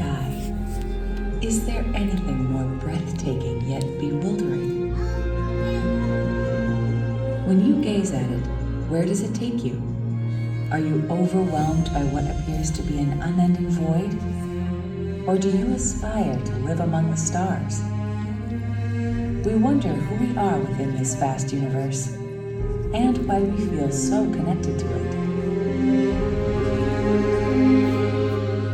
sky. Is there anything more breathtaking yet bewildering? When you gaze at it, where does it take you? Are you overwhelmed by what appears to be an unending void? Or do you aspire to live among the stars? We wonder who we are within this vast universe, and why we feel so connected to it.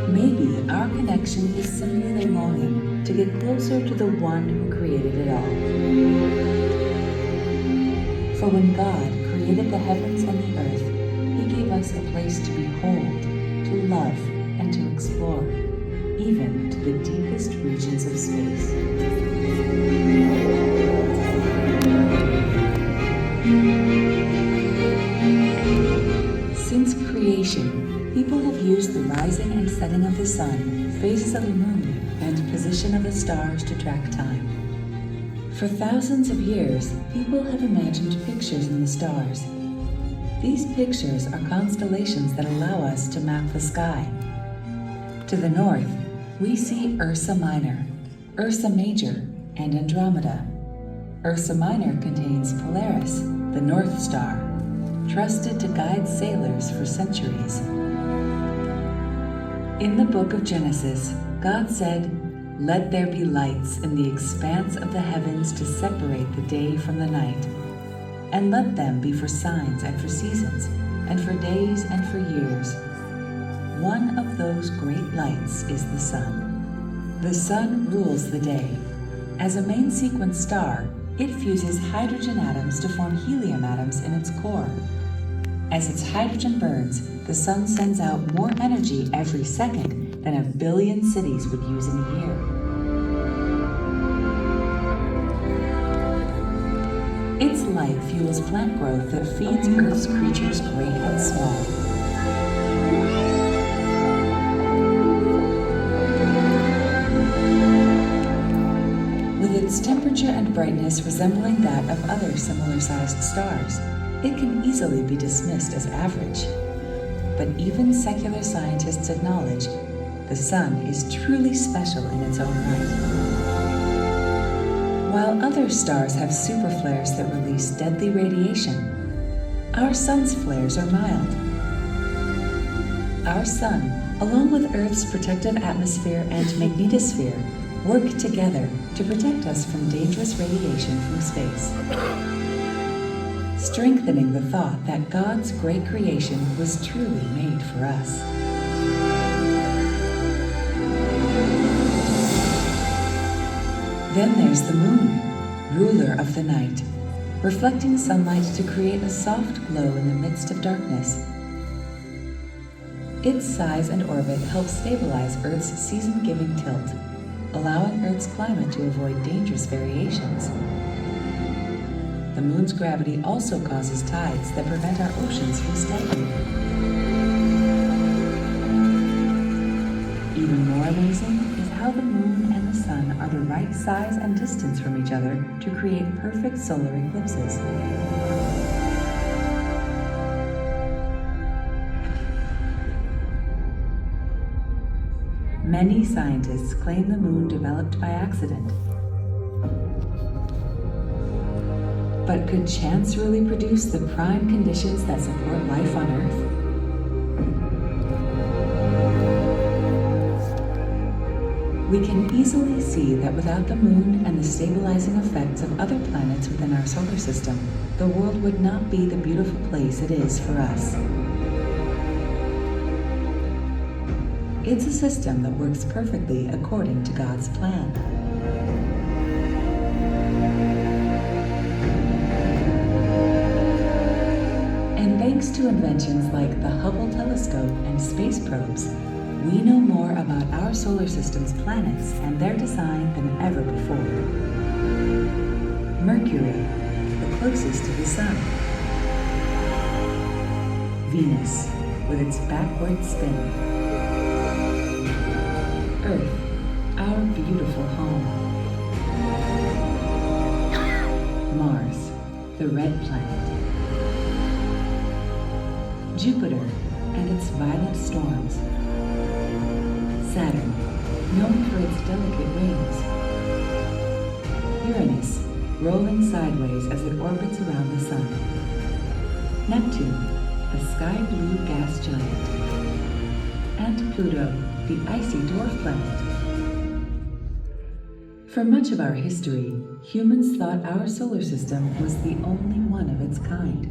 Maybe our connection is simply the longing to get closer to the one who created it all. For when God created the heavens and the earth, He gave us a place to behold, to love, and to explore, even to the deepest regions of space. Since creation, people have used the rising and setting of the sun, phases of the moon, and position of the stars to track time. For thousands of years, people have imagined pictures in the stars. These pictures are constellations that allow us to map the sky. To the north, we see Ursa Minor, Ursa Major, and Andromeda. Ursa Minor contains Polaris, the North Star, trusted to guide sailors for centuries. In the book of Genesis, God said, "Let there be lights in the expanse of the heavens to separate the day from the night, and let them be for signs and for seasons, and for days and for years." One of those great lights is the sun. The sun rules the day. As a main sequence star, it fuses hydrogen atoms to form helium atoms in its core. As its hydrogen burns, the sun sends out more energy every second than 1 billion cities would use in a year. Its light fuels plant growth that feeds Earth's creatures great and small. With its temperature and brightness resembling that of other similar-sized stars, it can easily be dismissed as average. But even secular scientists acknowledge the sun is truly special in its own right. While other stars have superflares that release deadly radiation, our sun's flares are mild. Our sun, along with Earth's protective atmosphere and magnetosphere, work together to protect us from dangerous radiation from space, strengthening the thought that God's great creation was truly made for us. Then there's the moon, ruler of the night, reflecting sunlight to create a soft glow in the midst of darkness. Its size and orbit help stabilize Earth's season-giving tilt, allowing Earth's climate to avoid dangerous variations. The moon's gravity also causes tides that prevent our oceans from stagnating. Even more amazing is how the moon and the sun are the right size and distance from each other to create perfect solar eclipses. Many scientists claim the moon developed by accident. But could chance really produce the prime conditions that support life on Earth? We can easily see that without the moon and the stabilizing effects of other planets within our solar system, the world would not be the beautiful place it is for us. It's a system that works perfectly according to God's plan. And thanks to inventions like the Hubble telescope and space probes, we know more about our solar system's planets and their design than ever before. Mercury, the closest to the Sun. Venus, with its backward spin. Earth, our beautiful home. Mars, the red planet. Jupiter and its violent storms. Saturn, known for its delicate rings. Uranus, rolling sideways as it orbits around the Sun. Neptune, a sky-blue gas giant. And Pluto, the icy dwarf planet. For much of our history, humans thought our solar system was the only one of its kind.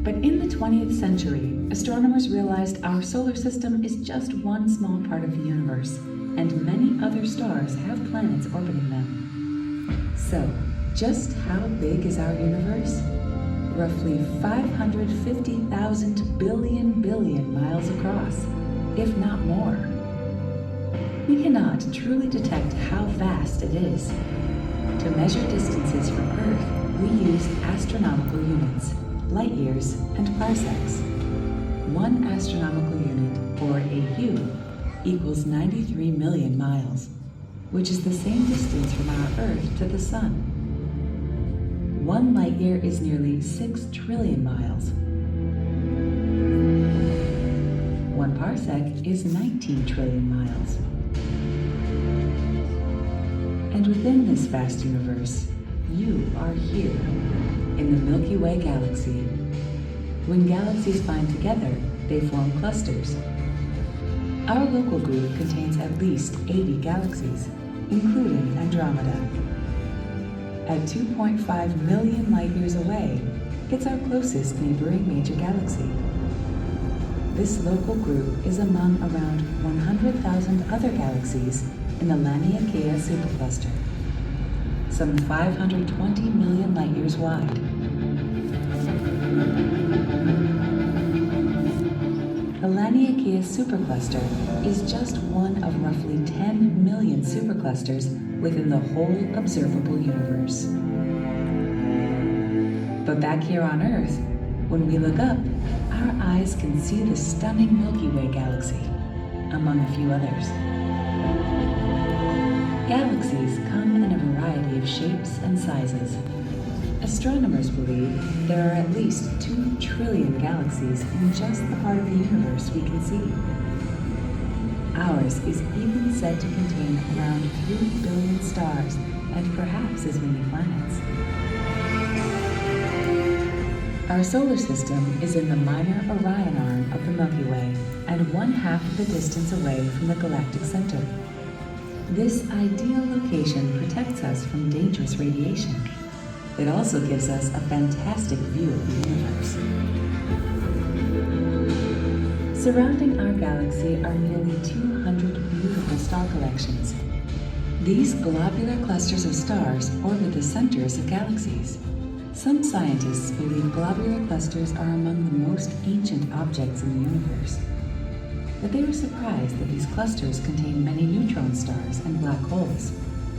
But in the 20th century, astronomers realized our solar system is just one small part of the universe, and many other stars have planets orbiting them. So, just how big is our universe? Roughly 550,000 billion miles across, if not more. We cannot truly detect how vast it is. To measure distances from Earth, we use astronomical units, light years and parsecs. One astronomical unit, or AU, equals 93 million miles, which is the same distance from our Earth to the Sun. 1 light year is nearly 6 trillion miles. 1 parsec is 19 trillion miles. And within this vast universe, you are here, in the Milky Way galaxy. When galaxies bind together, they form clusters. Our local group contains at least 80 galaxies, including Andromeda. At 2.5 million light-years away, it's our closest neighboring major galaxy. This local group is among around 100,000 other galaxies in the Laniakea supercluster, some 520 million light-years wide. The Laniakea supercluster is just one of roughly 10 million superclusters within the whole observable universe. But back here on Earth, when we look up, our eyes can see the stunning Milky Way galaxy, among a few others. Galaxies come in a variety of shapes and sizes. Astronomers believe there are at least 2 trillion galaxies in just the part of the universe we can see. Ours is even said to contain around 3 billion stars and perhaps as many planets. Our solar system is in the minor Orion arm of the Milky Way and 1/2 of the distance away from the galactic center. This ideal location protects us from dangerous radiation. It also gives us a fantastic view of the universe. Surrounding our galaxy are nearly 200 beautiful star collections. These globular clusters of stars orbit the centers of galaxies. Some scientists believe globular clusters are among the most ancient objects in the universe. But they were surprised that these clusters contain many neutron stars and black holes,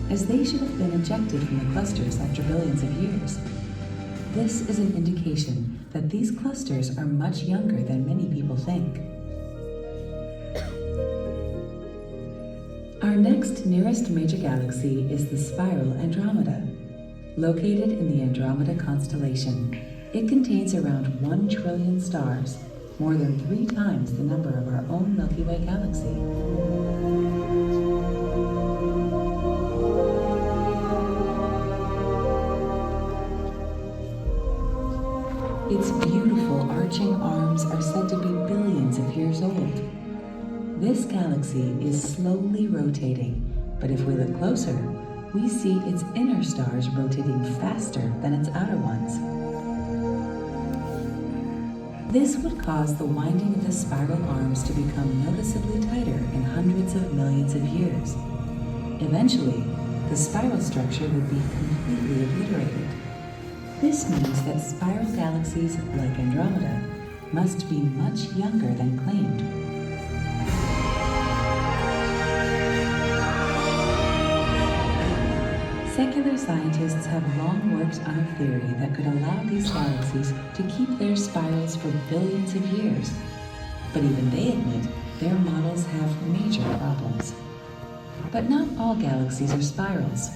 as they should have been ejected from the clusters after billions of years. This is an indication that these clusters are much younger than many people think. Our next nearest major galaxy is the spiral Andromeda. Located in the Andromeda constellation, it contains around 1 trillion stars, more than 3 times the number of our own Milky Way galaxy. Its beautiful arching arms are said to be billions of years old. This galaxy is slowly rotating, but if we look closer, we see its inner stars rotating faster than its outer ones. This would cause the winding of the spiral arms to become noticeably tighter in hundreds of millions of years. Eventually, the spiral structure would be completely obliterated. This means that spiral galaxies like Andromeda must be much younger than claimed. Secular scientists have long worked on a theory that could allow these galaxies to keep their spirals for billions of years. But even they admit their models have major problems. But not all galaxies are spirals.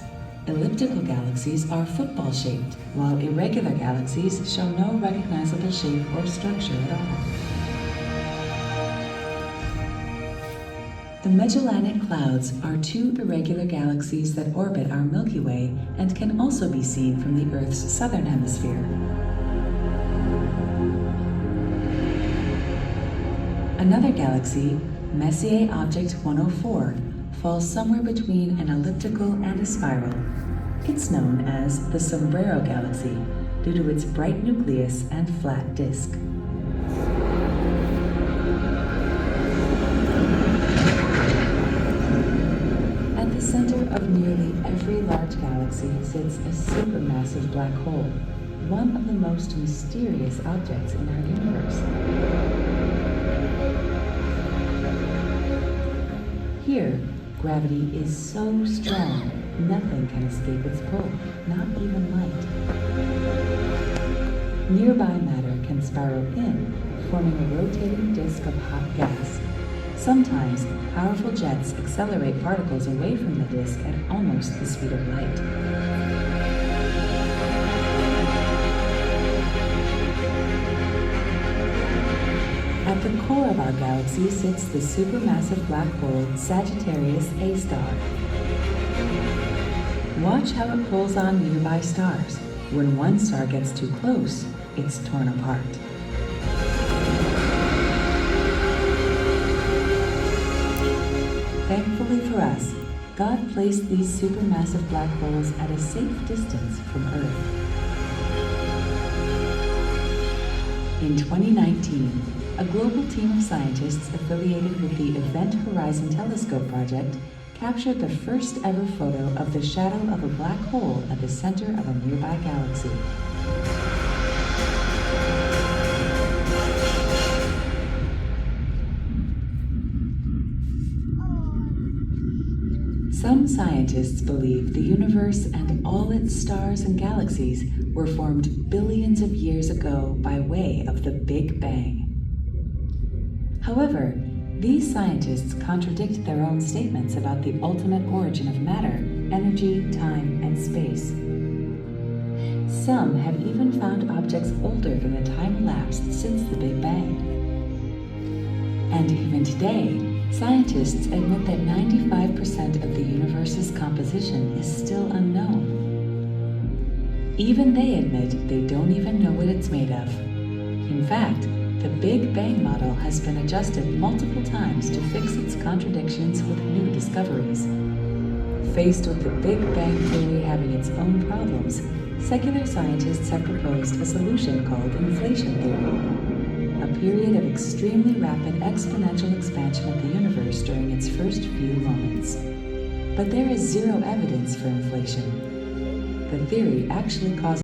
Elliptical galaxies are football-shaped, while irregular galaxies show no recognizable shape or structure at all. The Magellanic Clouds are two irregular galaxies that orbit our Milky Way and can also be seen from the Earth's southern hemisphere. Another galaxy, Messier Object 104, falls somewhere between an elliptical and a spiral. It's known as the Sombrero Galaxy due to its bright nucleus and flat disk. At the center of nearly every large galaxy sits a supermassive black hole, one of the most mysterious objects in our universe. Here, gravity is so strong, nothing can escape its pull, not even light. Nearby matter can spiral in, forming a rotating disk of hot gas. Sometimes, powerful jets accelerate particles away from the disk at almost the speed of light. At the core of our galaxy sits the supermassive black hole Sagittarius A star. Watch how it pulls on nearby stars. When one star gets too close, it's torn apart. Thankfully for us, God placed these supermassive black holes at a safe distance from Earth. In 2019, a global team of scientists affiliated with the Event Horizon Telescope project captured the first ever photo of the shadow of a black hole at the center of a nearby galaxy. Some scientists believe the universe and all its stars and galaxies were formed billions of years ago by way of the Big Bang. However, these scientists contradict their own statements about the ultimate origin of matter, energy, time, and space. Some have even found objects older than the time elapsed since the Big Bang. And even today, scientists admit that 95% of the universe's composition is still unknown. Even they admit they don't even know what it's made of. In fact, the Big Bang model has been adjusted multiple times to fix its contradictions with new discoveries. Faced with the Big Bang theory having its own problems, secular scientists have proposed a solution called inflation theory, a period of extremely rapid exponential expansion of the universe during its first few moments. But there is zero evidence for inflation. The theory actually causes